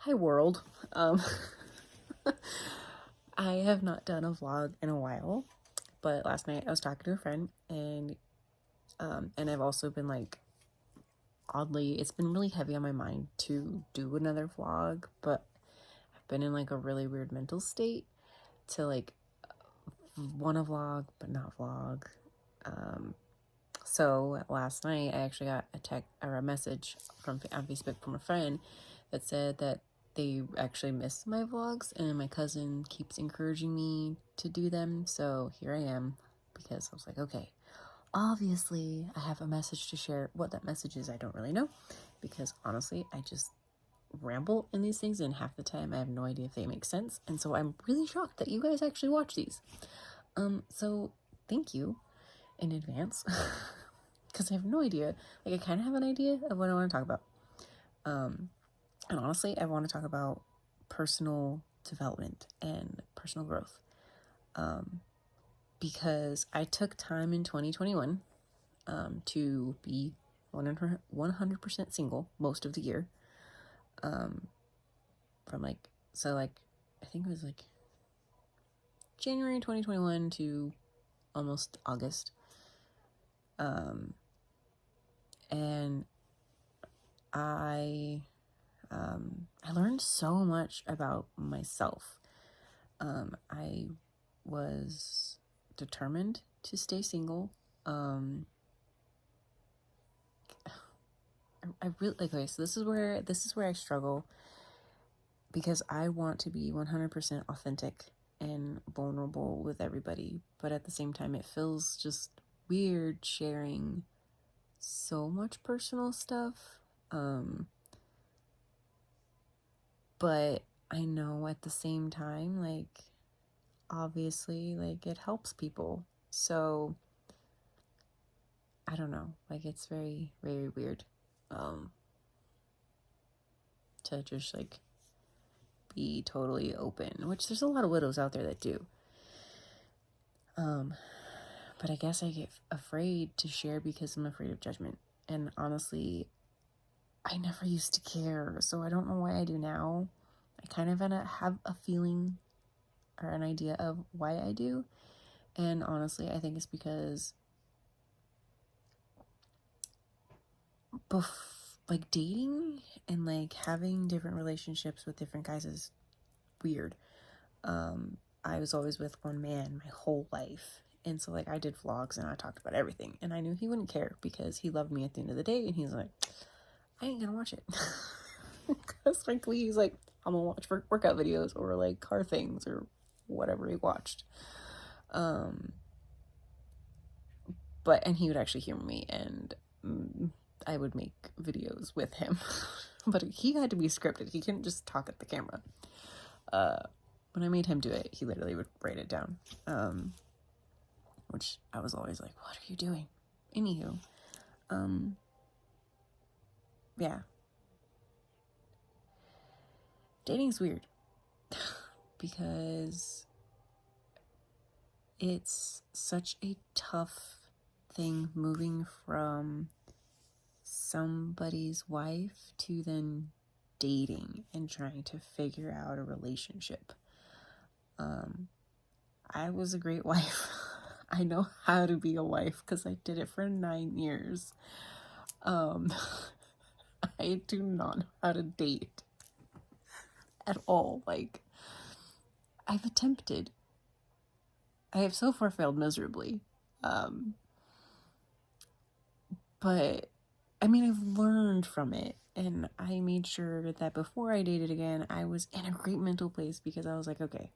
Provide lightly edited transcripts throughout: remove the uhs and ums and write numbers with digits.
Hi world. Um, I have not done a vlog in a while, but last night I was talking to a friend and I've also been like it's been really heavy on my mind to do another vlog, but I've been in like a really weird mental state to like want to vlog but not vlog. Um, so last night I actually got a text or a message on Facebook from a friend that said that they actually miss my vlogs and my cousin keeps encouraging me to do them. So here I am, because I was like, okay, obviously I have a message to share. What that message is, I don't really know, because honestly, I just ramble in these things and half the time I have no idea if they make sense. And so I'm really shocked that you guys actually watch these. So thank you in advance. Because I have no idea. Like, I kind of have an idea of what I want to talk about. And honestly, I want to talk about personal development and personal growth. Because I took time in 2021 to be 100% single most of the year. From like, so like, I think it was like January 2021 to almost August. And I learned so much about myself. I was determined to stay single. I really like, okay, so this is where I struggle, because I want to be 100% authentic and vulnerable with everybody, but at the same time it feels just weird sharing so much personal stuff. But I know at the same time, like, obviously, like, it helps people. So I don't know, like, it's very, very weird to just like be totally open, which there's a lot of widows out there that do. But I guess I get afraid to share because I'm afraid of judgment. And honestly, I never used to care, so I don't know why I do now. I kind of have a feeling or an idea of why I do. And honestly, I think it's because like dating and like having different relationships with different guys is weird. I was always with one man my whole life. And so like I did vlogs and I talked about everything. And I knew he wouldn't care because he loved me at the end of the day. And he's like, I ain't gonna watch it. Because frankly, he's like, I'm gonna watch workout videos or like car things or whatever he watched. And he would actually humor me, and I would make videos with him. But he had to be scripted. He couldn't just talk at the camera. When I made him do it, he literally would write it down. Which I was always like, what are you doing? Anywho, yeah. Dating's weird. Because it's such a tough thing moving from somebody's wife to then dating and trying to figure out a relationship. I was a great wife. I know how to be a wife because I did it for 9 years. I do not know how to date at all. Like, I've attempted. I have so far failed miserably. But I mean, I've learned from it, and I made sure that before I dated again, I was in a great mental place, because I was like, okay,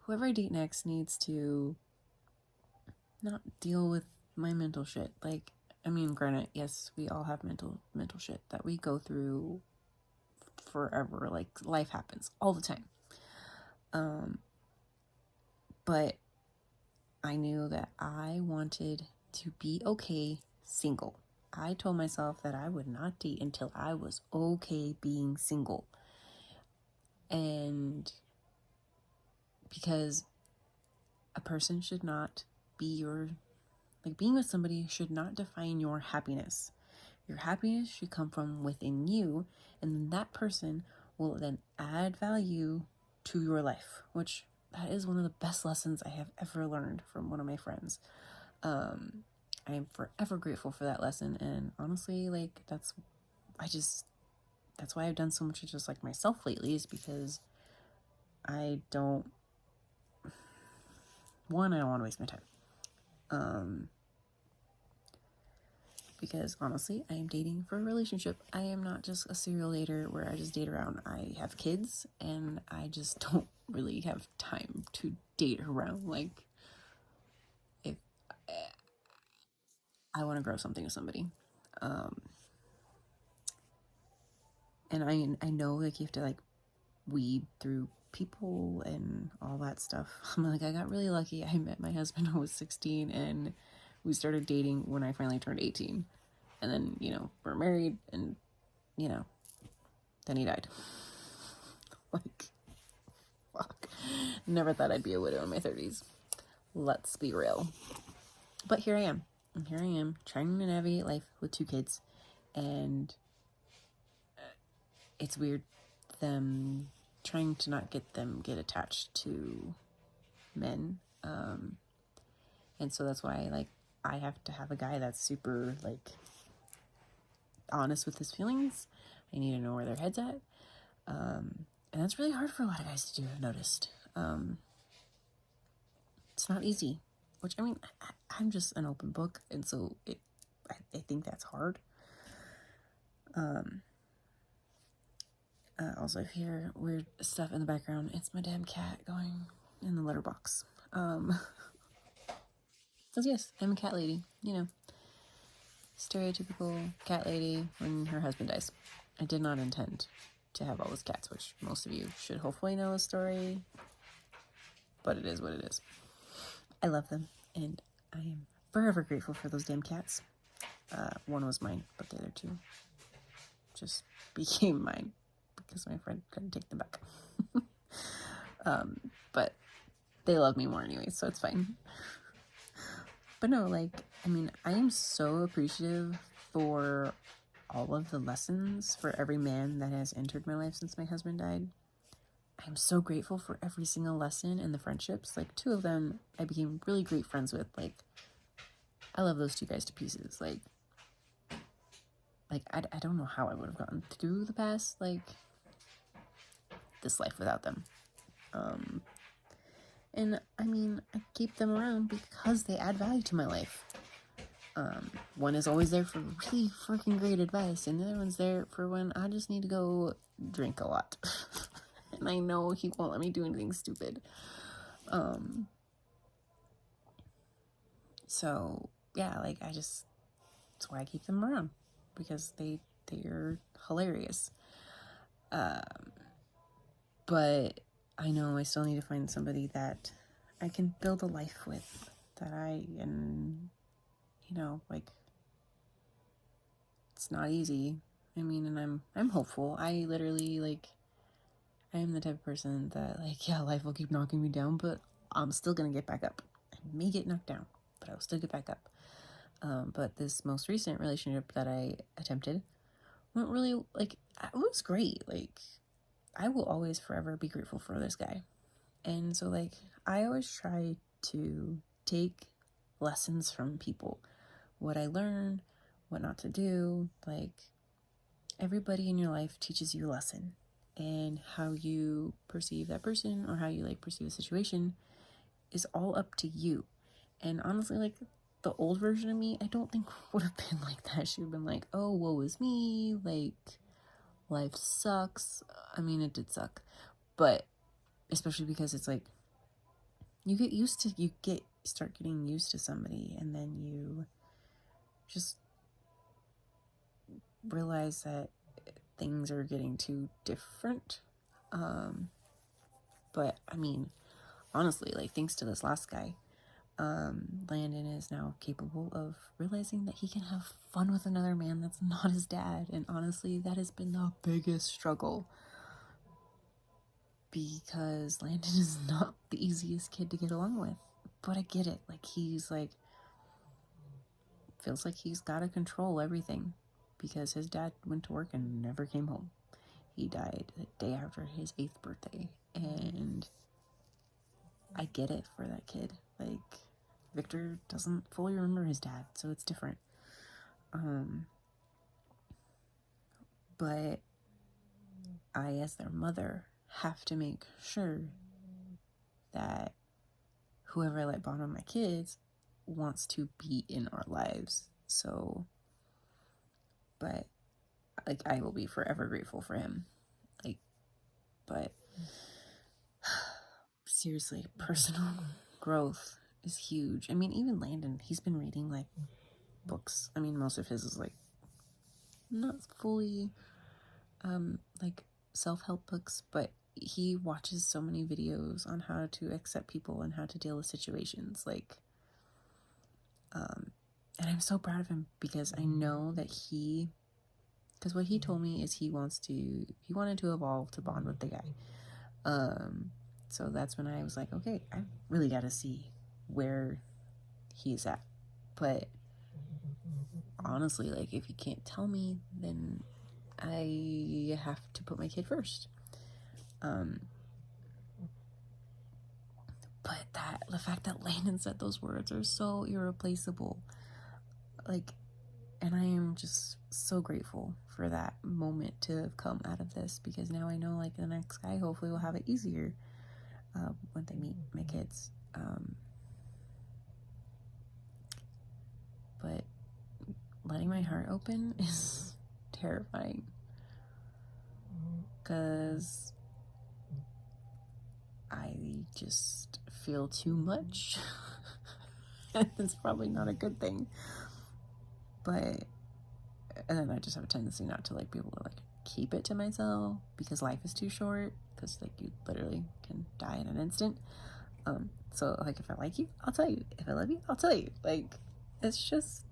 whoever I date next needs to not deal with my mental shit. Like, I mean, granted, yes, we all have mental shit that we go through forever. Like, life happens all the time. But I knew that I wanted to be okay single. I told myself that I would not date until I was okay being single. And because a person should not be being with somebody should not define your happiness. Your happiness should come from within you, and that person will then add value to your life, which that is one of the best lessons I have ever learned from one of my friends. I am forever grateful for that lesson, and honestly, like, that's why I've done so much of just like myself lately, is because I don't want to waste my time. Because honestly, I am dating for a relationship. I am not just a serial dater where I just date around. I have kids, and I just don't really have time to date around. Like, if I want to grow something with somebody, and I know, like, you have to like weed through people and all that stuff. I'm like, I got really lucky. I met my husband when I was 16, and we started dating when I finally turned 18. And then, we're married, and, then he died. Like, fuck. Never thought I'd be a widow in my 30s. Let's be real. But here I am. And here I am trying to navigate life with 2 kids. And it's weird them trying to not get attached to men. And so that's why, like, I have to have a guy that's super, like, honest with his feelings. I need to know where their head's at. And that's really hard for a lot of guys to do, I've noticed. It's not easy. Which, I mean, I'm just an open book, and so I think that's hard. Also, if you hear weird stuff in the background, it's my damn cat going in the litter box. Because yes, I'm a cat lady, stereotypical cat lady when her husband dies. I did not intend to have all those cats, which most of you should hopefully know the story, but it is what it is. I love them, and I am forever grateful for those damn cats. One was mine, but the other 2 just became mine because my friend couldn't take them back. But they love me more anyway, so it's fine. But no, like, I mean, I am so appreciative for all of the lessons for every man that has entered my life since my husband died. I'm so grateful for every single lesson and the friendships. Like, 2 of them I became really great friends with. Like, I love those 2 guys to pieces. Like I don't know how I would have gotten through the past, like, this life without them. And I mean, I keep them around because they add value to my life. One is always there for really freaking great advice, and the other one's there for when I just need to go drink a lot. And I know he won't let me do anything stupid. So yeah, like, that's why I keep them around, because they're hilarious. But I know I still need to find somebody that I can build a life with, that like, it's not easy. I mean, and I'm hopeful. I literally, like, I am the type of person that, like, yeah, life will keep knocking me down, but I'm still gonna get back up. I may get knocked down, but I will still get back up. But this most recent relationship that I attempted went really, like, it was great. Like, I will always forever be grateful for this guy. And so, like, I always try to take lessons from people, what I learned, what not to do. Like, everybody in your life teaches you a lesson, and how you perceive that person, or how you, like, perceive a situation, is all up to you. And honestly, like, the old version of me, I don't think would have been like that. She would have been like, oh, woe is me, like, life sucks. I mean, it did suck, but especially because it's like, you start getting used to somebody, and then you just realize that things are getting too different. But I mean, honestly, like, thanks to this last guy, Landon is now capable of realizing that he can have fun with another man that's not his dad. And honestly, that has been the biggest struggle, because Landon is not the easiest kid to get along with. But I get it. Like, he's like, feels like he's got to control everything, because his dad went to work and never came home. He died the day after his 8th birthday, and I get it for that kid. Like, Victor doesn't fully remember his dad, so it's different. But I, as their mother, have to make sure that whoever I let bond with my kids wants to be in our lives. So, but, like, I will be forever grateful for him. Like, but seriously, personal growth is huge. I mean, even Landon, he's been reading, like, books. I mean, most of his is, like, not fully, like, self-help books, but he watches so many videos on how to accept people and how to deal with situations. Like, and I'm so proud of him because I know that because what he told me is he wanted to evolve to bond with the guy. So that's when I was like, okay, I really got to see where he's at. But honestly, like, if you can't tell me, then I have to put my kid first. But the fact that Landon said those words are so irreplaceable. Like, and I am just so grateful for that moment to have come out of this, because now I know, like, the next guy hopefully will have it easier when they meet my kids. But letting my heart open is terrifying, because I just feel too much. It's probably not a good thing. But, and then I just have a tendency not to, like, be able to, like, keep it to myself, because life is too short, because, like, you literally can die in an instant. So, like, if I like you, I'll tell you. If I love you, I'll tell you. Like, that's just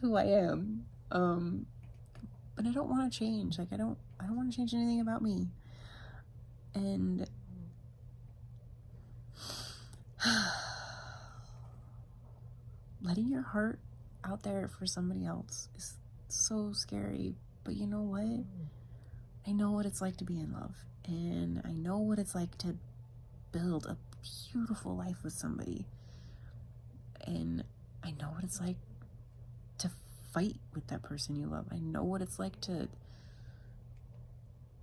who I am. But I don't want to change. Like, I don't want to change anything about me. And letting your heart out there for somebody else is so scary. But you know what? I know what it's like to be in love, and I know what it's like to build a beautiful life with somebody, and I know what it's like to fight with that person you love. I know what it's like to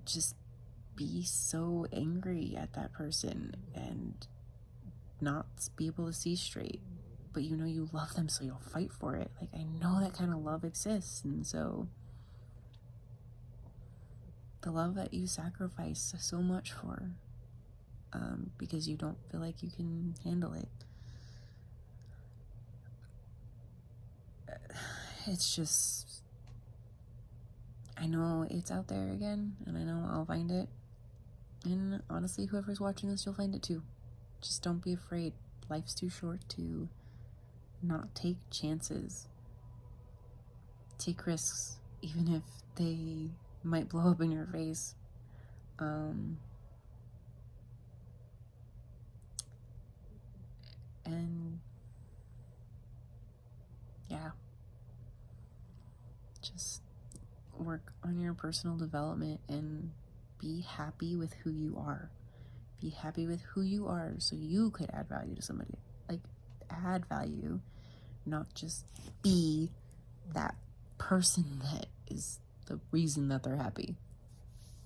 just be so angry at that person and not be able to see straight, but you know you love them, so you'll fight for it. Like, I know that kind of love exists. And so the love that you sacrifice so much for, because you don't feel like you can handle it, it's just, I know it's out there again, and I know I'll find it. And honestly, whoever's watching this, you'll find it too. Just don't be afraid. Life's too short to not take chances. Take risks, even if they might blow up in your face. And yeah, just work on your personal development and be happy with who you are. Be happy with who you are, so you could add value to somebody. Like, add value, not just be that person that is the reason that they're happy.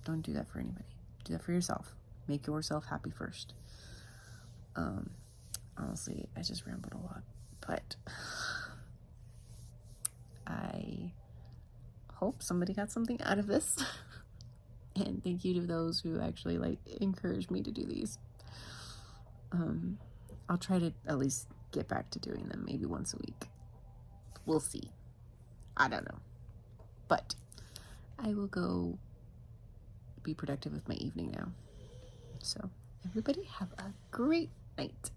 Don't do that for anybody. Do that for yourself. Make yourself happy first. Honestly, I just rambled a lot, but I hope somebody got something out of this. And thank you to those who actually, like, encouraged me to do these. I'll try to at least get back to doing them maybe once a week. We'll see. I don't know. But I will go be productive with my evening now. So everybody have a great night.